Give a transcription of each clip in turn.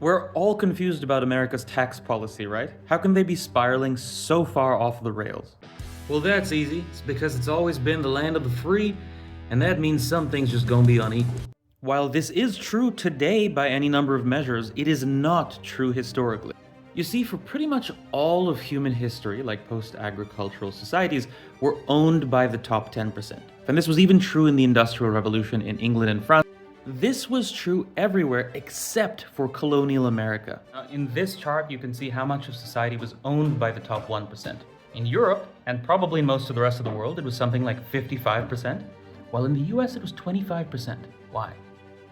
We're all confused about America's tax policy, right? How can they be spiraling so far off the rails? Well, that's easy. It's because it's always been the land of the free, and that means some things just gonna be unequal. While this is true today by any number of measures, it is not true historically. You see, for pretty much all of human history, like post-agricultural societies, were owned by the top 10%. And this was even true in the Industrial Revolution in England and France. This was true everywhere except for colonial America. In this chart, you can see how much of society was owned by the top 1%. In Europe, and probably most of the rest of the world, it was something like 55%, while in the US it was 25%. Why?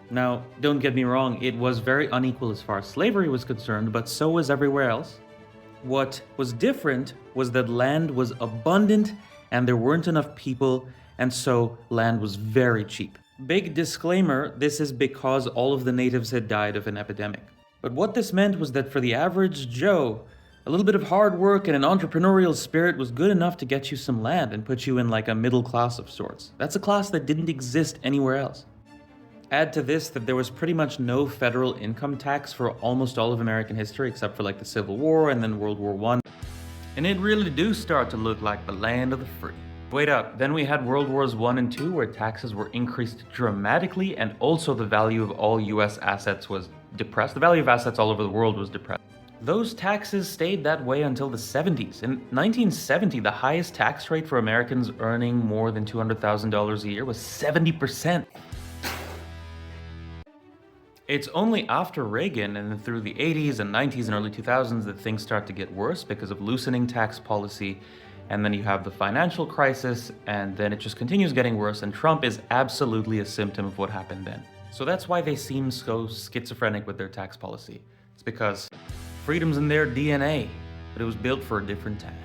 Now, don't get me wrong, it was very unequal as far as slavery was concerned, but so was everywhere else. What was different was that land was abundant and there weren't enough people, and so land was very cheap. Big disclaimer, this is because all of the natives had died of an epidemic. But what this meant was that for the average Joe, a little bit of hard work and an entrepreneurial spirit was good enough to get you some land and put you in like a middle class of sorts. That's a class that didn't exist anywhere else. Add to this that there was pretty much no federal income tax for almost all of American history except for like the Civil War and then World War I. And it really do start to look like the land of the free. Wait up, then we had World Wars I and II where taxes were increased dramatically and also the value of all US assets was depressed. The value of assets all over the world was depressed. Those taxes stayed that way until the 70s. In 1970, the highest tax rate for Americans earning more than $200,000 a year was 70%. It's only after Reagan and then through the 80s and 90s and early 2000s that things start to get worse because of loosening tax policy. And then you have the financial crisis, and then it just continues getting worse, and Trump is absolutely a symptom of what happened then. So that's why they seem so schizophrenic with their tax policy. It's because freedom's in their DNA, but it was built for a different time.